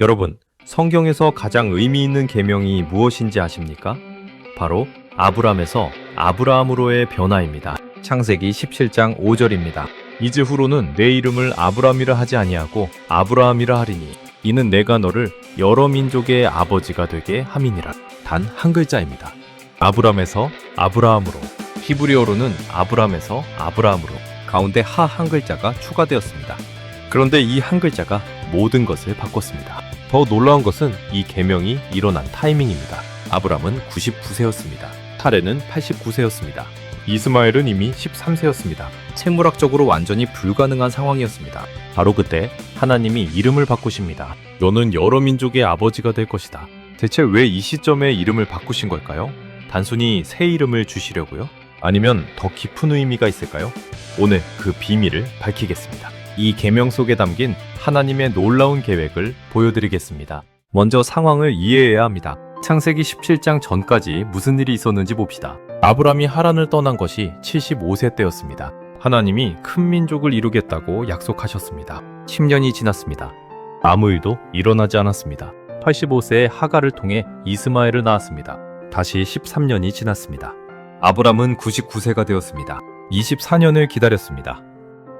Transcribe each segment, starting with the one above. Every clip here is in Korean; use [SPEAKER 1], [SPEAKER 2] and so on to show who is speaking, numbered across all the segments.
[SPEAKER 1] 여러분, 성경에서 가장 의미 있는 계명이 무엇인지 아십니까? 바로 아브람에서 아브라함으로의 변화입니다. 창세기 17장 5절입니다. 이제 후로는 내 이름을 아브람이라 하지 아니하고 아브라함이라 하리니 이는 내가 너를 여러 민족의 아버지가 되게 함이니라. 단 한 글자입니다. 아브람에서 아브라함으로, 히브리어로는 아브람에서 아브라함으로, 가운데 하 한 글자가 추가되었습니다. 그런데 이 한 글자가 모든 것을 바꿨습니다. 더 놀라운 것은 이 계명이 일어난 타이밍입니다. 아브람은 99세였습니다. 타레는 89세였습니다. 이스마엘은 이미 13세였습니다. 생물학적으로 완전히 불가능한 상황이었습니다. 바로 그때 하나님이 이름을 바꾸십니다. 너는 여러 민족의 아버지가 될 것이다. 대체 왜 이 시점에 이름을 바꾸신 걸까요? 단순히 새 이름을 주시려고요? 아니면 더 깊은 의미가 있을까요? 오늘 그 비밀을 밝히겠습니다. 이 계명 속에 담긴 하나님의 놀라운 계획을 보여드리겠습니다. 먼저 상황을 이해해야 합니다. 창세기 17장 전까지 무슨 일이 있었는지 봅시다. 아브람이 하란을 떠난 것이 75세 때였습니다. 하나님이 큰 민족을 이루겠다고 약속하셨습니다. 10년이 지났습니다. 아무 일도 일어나지 않았습니다. 85세에 하갈을 통해 이스마엘을 낳았습니다. 다시 13년이 지났습니다. 아브람은 99세가 되었습니다. 24년을 기다렸습니다.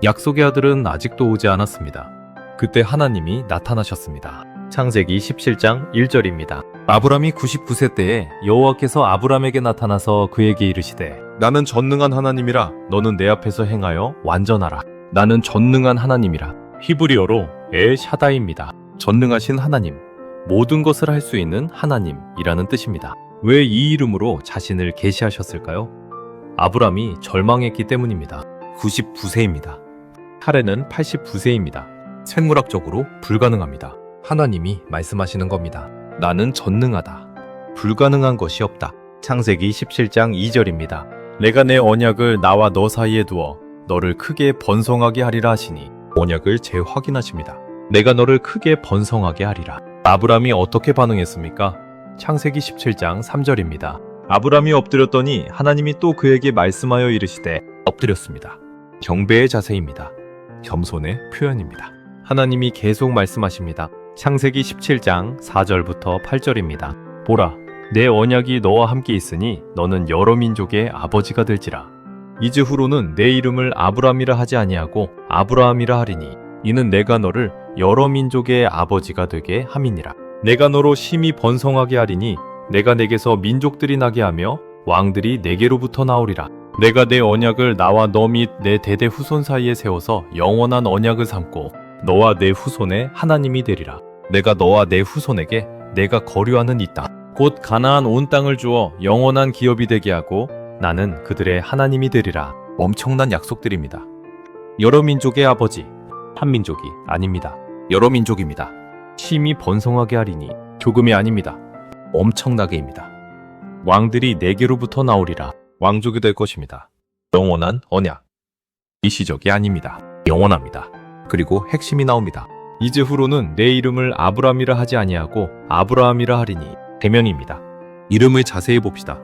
[SPEAKER 1] 약속의 아들은 아직도 오지 않았습니다. 그때 하나님이 나타나셨습니다. 창세기 17장 1절입니다. 아브람이 99세 때에 여호와께서 아브람에게 나타나서 그에게 이르시되 나는 전능한 하나님이라 너는 내 앞에서 행하여 완전하라. 나는 전능한 하나님이라. 히브리어로 엘 샤다이입니다. 전능하신 하나님, 모든 것을 할 수 있는 하나님이라는 뜻입니다. 왜 이 이름으로 자신을 계시하셨을까요? 아브람이 절망했기 때문입니다. 99세입니다. 타레는 89세입니다. 생물학적으로 불가능합니다. 하나님이 말씀하시는 겁니다. 나는 전능하다. 불가능한 것이 없다. 창세기 17장 2절입니다. 내가 내 언약을 나와 너 사이에 두어 너를 크게 번성하게 하리라 하시니 언약을 재확인하십니다. 내가 너를 크게 번성하게 하리라. 아브람이 어떻게 반응했습니까? 창세기 17장 3절입니다. 아브람이 엎드렸더니 하나님이 또 그에게 말씀하여 이르시되 엎드렸습니다. 경배의 자세입니다. 겸손의 표현입니다. 하나님이 계속 말씀하십니다. 창세기 17장 4절부터 8절입니다. 보라, 내 언약이 너와 함께 있으니 너는 여러 민족의 아버지가 될지라. 이제 후로는 내 이름을 아브람이라 하지 아니하고 아브라함이라 하리니 이는 내가 너를 여러 민족의 아버지가 되게 함이니라. 내가 너로 심히 번성하게 하리니 내가 내게서 민족들이 나게 하며 왕들이 내게로부터 나오리라. 내가 내 언약을 나와 너 및 내 대대 후손 사이에 세워서 영원한 언약을 삼고 너와 내 후손의 하나님이 되리라. 내가 너와 내 후손에게 내가 거류하는 이 땅, 곧 가나안 온 땅을 주어 영원한 기업이 되게 하고 나는 그들의 하나님이 되리라. 엄청난 약속들입니다. 여러 민족의 아버지, 한 민족이 아닙니다. 여러 민족입니다. 심히 번성하게 하리니 조금이 아닙니다. 엄청나게입니다. 왕들이 내게로부터 나오리라. 왕족이 될 것입니다. 영원한 언약. 일시적이 아닙니다. 영원합니다. 그리고 핵심이 나옵니다. 이제 후로는 내 이름을 아브람이라 하지 아니하고 아브라함이라 하리니 대면입니다. 이름을 자세히 봅시다.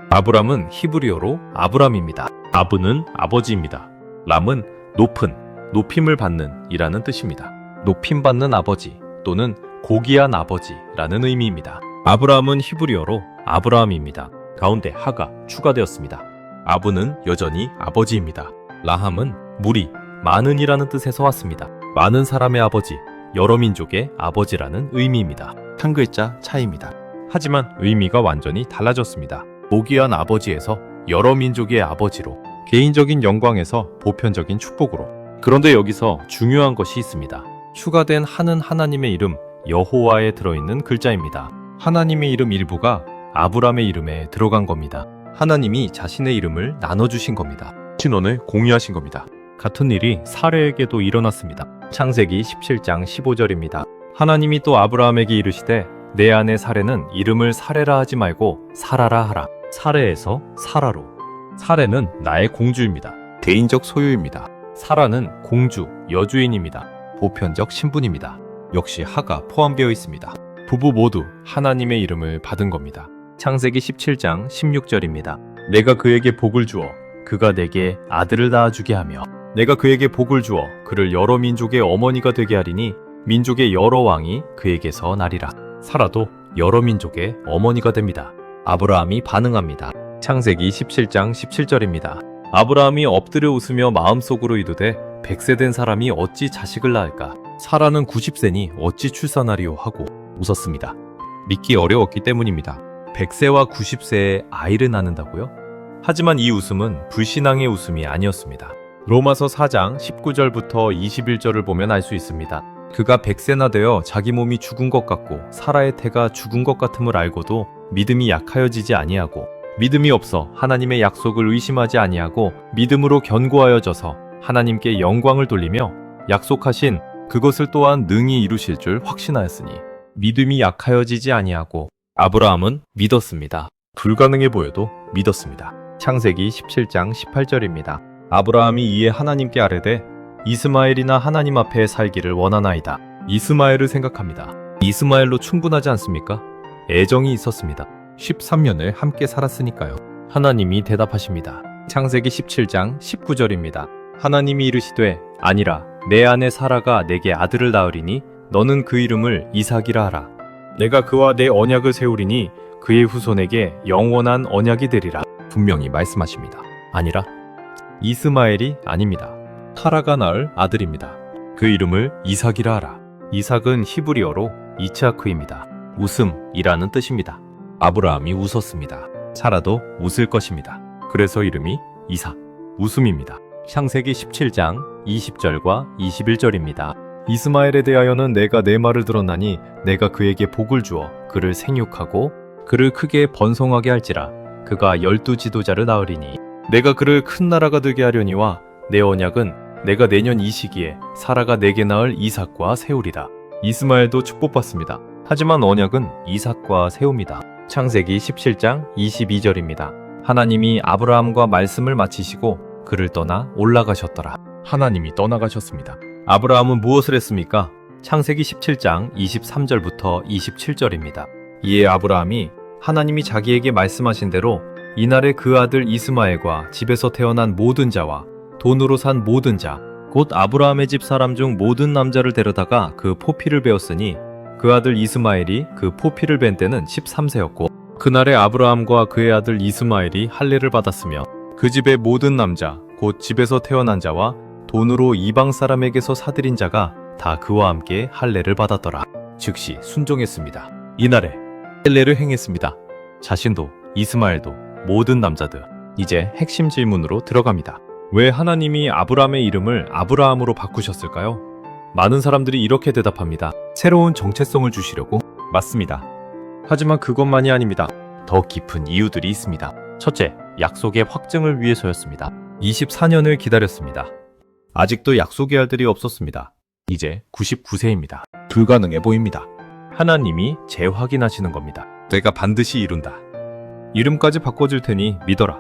[SPEAKER 1] 아브람은 히브리어로 아브람입니다. 아브는 아버지입니다. 람은 높은, 높임을 받는 이라는 뜻입니다. 높임받는 아버지 또는 고귀한 아버지라는 의미입니다. 아브라함은 히브리어로 아브라함입니다. 가운데 하가 추가되었습니다. 아브는 여전히 아버지입니다. 라함은 무리, 많은이라는 뜻에서 왔습니다. 많은 사람의 아버지, 여러 민족의 아버지라는 의미입니다. 한 글자 차이입니다. 하지만 의미가 완전히 달라졌습니다. 고귀한 아버지에서 여러 민족의 아버지로, 개인적인 영광에서 보편적인 축복으로. 그런데 여기서 중요한 것이 있습니다. 추가된 하는 하나님의 이름 여호와에 들어있는 글자입니다. 하나님의 이름 일부가 아브람의 이름에 들어간 겁니다. 하나님이 자신의 이름을 나눠주신 겁니다. 신원을 공유하신 겁니다. 같은 일이 사레에게도 일어났습니다. 창세기 17장 15절입니다. 하나님이 또 아브라함에게 이르시되 내 아내 사레는 이름을 사레라 하지 말고 사라라 하라. 사레에서 사라로. 사레는 나의 공주입니다. 개인적 소유입니다. 사라는 공주, 여주인입니다. 보편적 신분입니다. 역시 하가 포함되어 있습니다. 부부 모두 하나님의 이름을 받은 겁니다. 창세기 17장 16절입니다. 내가 그에게 복을 주어 그가 내게 아들을 낳아주게 하며 내가 그에게 복을 주어 그를 여러 민족의 어머니가 되게 하리니 민족의 여러 왕이 그에게서 나리라. 사라도 여러 민족의 어머니가 됩니다. 아브라함이 반응합니다. 창세기 17장 17절입니다. 아브라함이 엎드려 웃으며 마음속으로 이르되 100세 된 사람이 어찌 자식을 낳을까? 사라는 90세니 어찌 출산하리요 하고 웃었습니다. 믿기 어려웠기 때문입니다. 100세와 90세에 아이를 낳는다고요? 하지만 이 웃음은 불신앙의 웃음이 아니었습니다. 로마서 4장 19절부터 21절을 보면 알 수 있습니다. 그가 100세나 되어 자기 몸이 죽은 것 같고 사라의 태가 죽은 것 같음을 알고도 믿음이 약하여지지 아니하고 믿음이 없어 하나님의 약속을 의심하지 아니하고 믿음으로 견고하여져서 하나님께 영광을 돌리며 약속하신 그것을 또한 능히 이루실 줄 확신하였으니 믿음이 약하여지지 아니하고 아브라함은 믿었습니다. 불가능해 보여도 믿었습니다. 창세기 17장 18절입니다. 아브라함이 이에 하나님께 아뢰되 이스마엘이나 하나님 앞에 살기를 원하나이다. 이스마엘을 생각합니다. 이스마엘로 충분하지 않습니까? 애정이 있었습니다. 13년을 함께 살았으니까요. 하나님이 대답하십니다. 창세기 17장 19절입니다. 하나님이 이르시되 아니라 내 아내 사라가 내게 아들을 낳으리니 너는 그 이름을 이삭이라 하라. 내가 그와 내 언약을 세우리니 그의 후손에게 영원한 언약이 되리라. 분명히 말씀하십니다. 아니라 이스마엘이 아닙니다. 사라가 낳을 아들입니다. 그 이름을 이삭이라 하라. 이삭은 히브리어로 이츠하크입니다. 웃음이라는 뜻입니다. 아브라함이 웃었습니다. 사라도 웃을 것입니다. 그래서 이름이 이삭, 웃음입니다. 창세기 17장 20절과 21절입니다. 이스마엘에 대하여는 내가 내 말을 들었나니 내가 그에게 복을 주어 그를 생육하고 그를 크게 번성하게 할지라. 그가 12지도자를 낳으리니 내가 그를 큰 나라가 되게 하려니와 내 언약은 내가 내년 이 시기에 사라가 내게 낳을 이삭과 세우리라. 이스마엘도 축복받습니다. 하지만 언약은 이삭과 세웁니다. 창세기 17장 22절입니다. 하나님이 아브라함과 말씀을 마치시고 그를 떠나 올라가셨더라. 하나님이 떠나가셨습니다. 아브라함은 무엇을 했습니까? 창세기 17장 23절부터 27절입니다. 이에 아브라함이 하나님이 자기에게 말씀하신 대로 이날에 그 아들 이스마엘과 집에서 태어난 모든 자와 돈으로 산 모든 자, 곧 아브라함의 집 사람 중 모든 남자를 데려다가 그 포피를 베었으니 그 아들 이스마엘이 그 포피를 벤 때는 13세였고 그날에 아브라함과 그의 아들 이스마엘이 할례를 받았으며 그 집의 모든 남자, 곧 집에서 태어난 자와 돈으로 이방 사람에게서 사들인 자가 다 그와 함께 할례를 받았더라. 즉시 순종했습니다. 이날에 할례를 행했습니다. 자신도 이스마엘도 모든 남자들. 이제 핵심 질문으로 들어갑니다. 왜 하나님이 아브라함의 이름을 아브라함으로 바꾸셨을까요? 많은 사람들이 이렇게 대답합니다. 새로운 정체성을 주시려고? 맞습니다. 하지만 그것만이 아닙니다. 더 깊은 이유들이 있습니다. 첫째, 약속의 확증을 위해서였습니다. 24년을 기다렸습니다. 아직도 약속의 아들이 없었습니다. 이제 99세입니다. 불가능해 보입니다. 하나님이 재확인하시는 겁니다. 내가 반드시 이룬다. 이름까지 바꿔줄 테니 믿어라.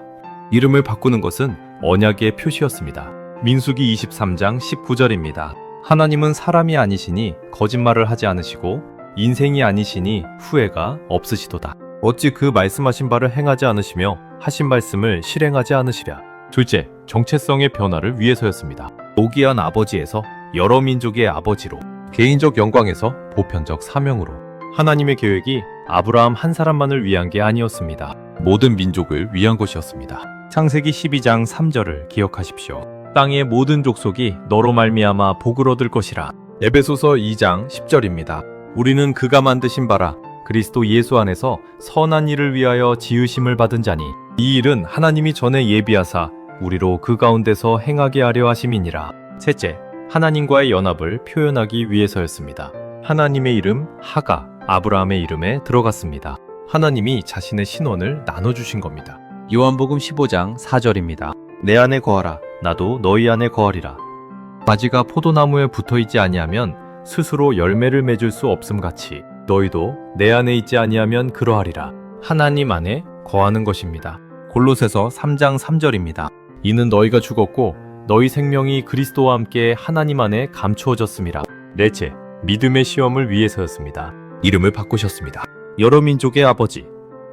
[SPEAKER 1] 이름을 바꾸는 것은 언약의 표시였습니다. 민수기 23장 19절입니다. 하나님은 사람이 아니시니 거짓말을 하지 않으시고 인생이 아니시니 후회가 없으시도다. 어찌 그 말씀하신 바를 행하지 않으시며 하신 말씀을 실행하지 않으시랴. 둘째, 정체성의 변화를 위해서였습니다. 노기한 아버지에서 여러 민족의 아버지로, 개인적 영광에서 보편적 사명으로. 하나님의 계획이 아브라함 한 사람만을 위한 게 아니었습니다. 모든 민족을 위한 것이었습니다. 창세기 12장 3절을 기억하십시오. 땅의 모든 족속이 너로 말미암아 복을 얻을 것이라. 에베소서 2장 10절입니다. 우리는 그가 만드신 바라 그리스도 예수 안에서 선한 일을 위하여 지으심을 받은 자니 이 일은 하나님이 전에 예비하사 우리로 그 가운데서 행하게 하려 하심이니라. 셋째, 하나님과의 연합을 표현하기 위해서였습니다. 하나님의 이름 하가 아브라함의 이름에 들어갔습니다. 하나님이 자신의 신원을 나눠주신 겁니다. 요한복음 15장 4절입니다. 내 안에 거하라 나도 너희 안에 거하리라. 가지가 포도나무에 붙어있지 아니하면 스스로 열매를 맺을 수 없음같이 너희도 내 안에 있지 아니하면 그러하리라. 하나님 안에 거하는 것입니다. 골로새서 3장 3절입니다. 이는 너희가 죽었고 너희 생명이 그리스도와 함께 하나님 안에 감추어졌음이라. 넷째, 믿음의 시험을 위해서였습니다. 이름을 바꾸셨습니다. 여러 민족의 아버지.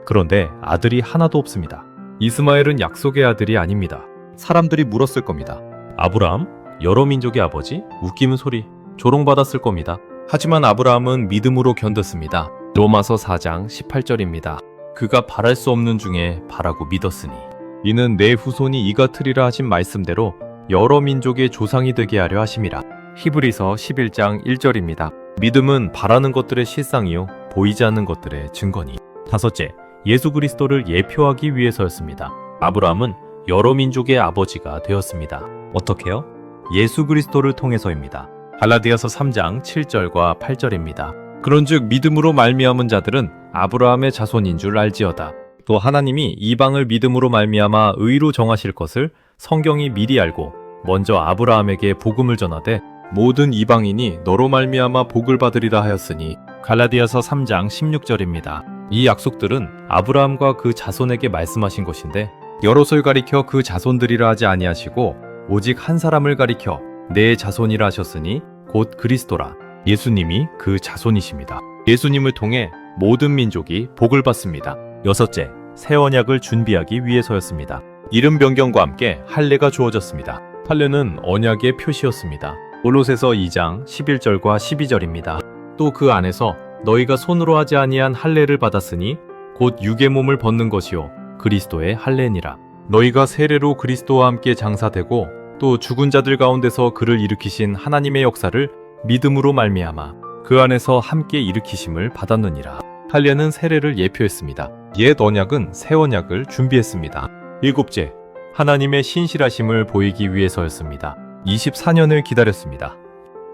[SPEAKER 1] 그런데 아들이 하나도 없습니다. 이스마엘은 약속의 아들이 아닙니다. 사람들이 물었을 겁니다. 아브라함? 여러 민족의 아버지? 웃기는 소리. 조롱받았을 겁니다. 하지만 아브라함은 믿음으로 견뎠습니다. 로마서 4장 18절입니다. 그가 바랄 수 없는 중에 바라고 믿었으니 이는 내 후손이 이같으리라 하신 말씀대로 여러 민족의 조상이 되게 하려 하심이라. 히브리서 11장 1절입니다. 믿음은 바라는 것들의 실상이요 보이지 않는 것들의 증거니. 다섯째, 예수 그리스도를 예표하기 위해서였습니다. 아브라함은 여러 민족의 아버지가 되었습니다. 어떻게요? 예수 그리스도를 통해서입니다. 갈라디아서 3장 7절과 8절입니다. 그런즉 믿음으로 말미암은 자들은 아브라함의 자손인 줄 알지어다. 또 하나님이 이방을 믿음으로 말미암아 의로 정하실 것을 성경이 미리 알고 먼저 아브라함에게 복음을 전하되 모든 이방인이 너로 말미암아 복을 받으리라 하였으니. 갈라디아서 3장 16절입니다. 이 약속들은 아브라함과 그 자손에게 말씀하신 것인데 여럿을 가리켜 그 자손들이라 하지 아니하시고 오직 한 사람을 가리켜 내 자손이라 하셨으니 곧 그리스도라. 예수님이 그 자손이십니다. 예수님을 통해 모든 민족이 복을 받습니다. 여섯째, 새 언약을 준비하기 위해서였습니다. 이름 변경과 함께 할례가 주어졌습니다. 할례는 언약의 표시였습니다. 골로새서 2장 11절과 12절입니다. 또 그 안에서 너희가 손으로 하지 아니한 할례를 받았으니 곧 육의 몸을 벗는 것이요 그리스도의 할례니라. 너희가 세례로 그리스도와 함께 장사되고 또 죽은 자들 가운데서 그를 일으키신 하나님의 역사를 믿음으로 말미암아 그 안에서 함께 일으키심을 받았느니라. 할례는 세례를 예표했습니다. 옛 언약은 새 언약을 준비했습니다. 일곱째, 하나님의 신실하심을 보이기 위해서였습니다. 24년을 기다렸습니다.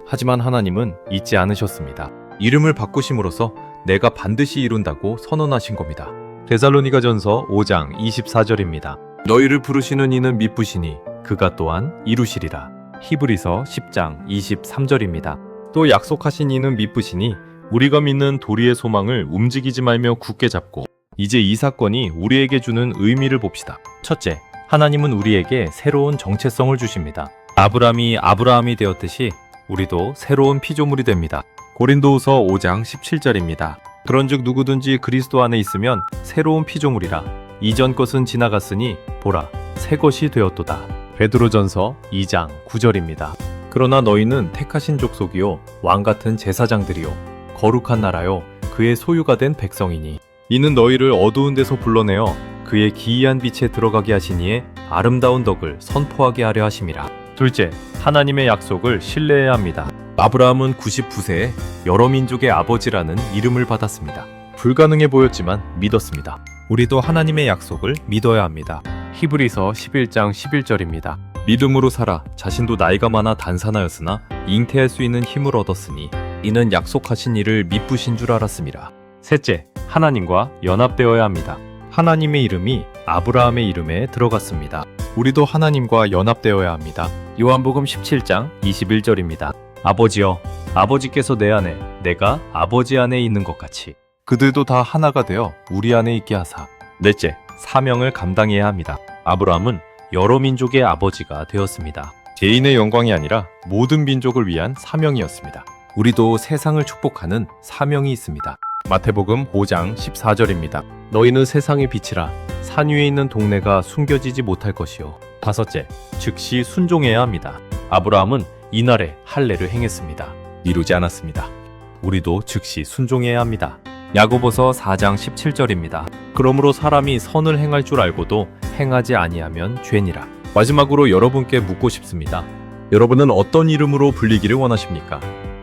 [SPEAKER 1] 하지만 하나님은 잊지 않으셨습니다. 이름을 바꾸심으로써 내가 반드시 이룬다고 선언하신 겁니다. 데살로니가전서 5장 24절입니다. 너희를 부르시는 이는 미쁘시니 그가 또한 이루시리라. 히브리서 10장 23절입니다. 또 약속하신 이는 미쁘시니 우리가 믿는 도리의 소망을 움직이지 말며 굳게 잡고. 이제 이 사건이 우리에게 주는 의미를 봅시다. 첫째, 하나님은 우리에게 새로운 정체성을 주십니다. 아브라함이 되었듯이 우리도 새로운 피조물이 됩니다. 고린도후서 5장 17절입니다. 그런즉 누구든지 그리스도 안에 있으면 새로운 피조물이라. 이전 것은 지나갔으니 보라 새 것이 되었도다. 베드로전서 2장 9절입니다. 그러나 너희는 택하신 족속이요 왕같은 제사장들이요 거룩한 나라요 그의 소유가 된 백성이니 이는 너희를 어두운 데서 불러내어 그의 기이한 빛에 들어가게 하시니에 아름다운 덕을 선포하게 하려 하심이라. 둘째, 하나님의 약속을 신뢰해야 합니다. 아브라함은 99세에 여러 민족의 아버지라는 이름을 받았습니다. 불가능해 보였지만 믿었습니다. 우리도 하나님의 약속을 믿어야 합니다. 히브리서 11장 11절입니다. 믿음으로 살아 자신도 나이가 많아 단산하였으나 잉태할 수 있는 힘을 얻었으니 이는 약속하신 이를 미쁘신 줄 알았습니다. 셋째, 하나님과 연합되어야 합니다. 하나님의 이름이 아브라함의 이름에 들어갔습니다. 우리도 하나님과 연합되어야 합니다. 요한복음 17장 21절입니다. 아버지여, 아버지께서 내 안에, 내가 아버지 안에 있는 것 같이 그들도 다 하나가 되어 우리 안에 있게 하사. 넷째, 사명을 감당해야 합니다. 아브라함은 여러 민족의 아버지가 되었습니다. 개인의 영광이 아니라 모든 민족을 위한 사명이었습니다. 우리도 세상을 축복하는 사명이 있습니다. 마태복음 5장 14절입니다. 너희는 세상의 빛이라. 산 위에 있는 동네가 숨겨지지 못할 것이요. 다섯째, 즉시 순종해야 합니다. 아브라함은 이날에 할례를 행했습니다. 이루지 않았습니다. 우리도 즉시 순종해야 합니다. 야고보서 4장 17절입니다. 그러므로 사람이 선을 행할 줄 알고도 행하지 아니하면 죄니라. 마지막으로 여러분께 묻고 싶습니다. 여러분은 어떤 이름으로 불리기를 원하십니까?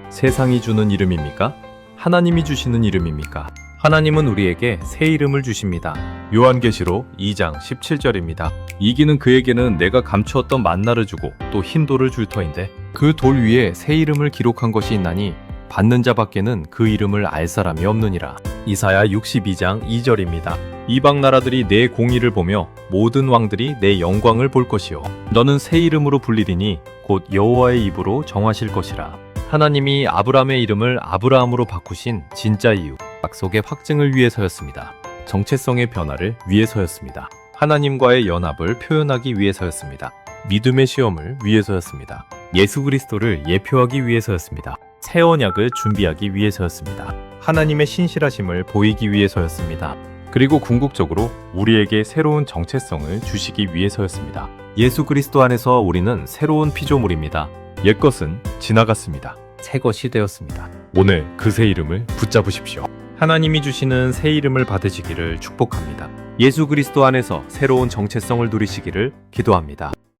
[SPEAKER 1] 세상이 주는 이름입니까? 하나님이 주시는 이름입니까? 하나님은 우리에게 새 이름을 주십니다. 요한계시록 2장 17절입니다. 이기는 그에게는 내가 감추었던 만나를 주고 또 흰 돌을 줄 터인데 그 돌 위에 새 이름을 기록한 것이 있나니 받는 자밖에는 그 이름을 알 사람이 없느니라. 이사야 62장 2절입니다. 이방 나라들이 내 공의를 보며 모든 왕들이 내 영광을 볼 것이요 너는 새 이름으로 불리리니 곧 여호와의 입으로 정하실 것이라. 하나님이 아브라함의 이름을 아브라함으로 바꾸신 진짜 이유, 약속의 확증을 위해서였습니다. 정체성의 변화를 위해서였습니다. 하나님과의 연합을 표현하기 위해서였습니다. 믿음의 시험을 위해서였습니다. 예수 그리스도를 예표하기 위해서였습니다. 새 언약을 준비하기 위해서였습니다. 하나님의 신실하심을 보이기 위해서였습니다. 그리고 궁극적으로 우리에게 새로운 정체성을 주시기 위해서였습니다. 예수 그리스도 안에서 우리는 새로운 피조물입니다. 옛것은 지나갔습니다. 새 것이 되었습니다. 오늘 그 새 이름을 붙잡으십시오. 하나님이 주시는 새 이름을 받으시기를 축복합니다. 예수 그리스도 안에서 새로운 정체성을 누리시기를 기도합니다.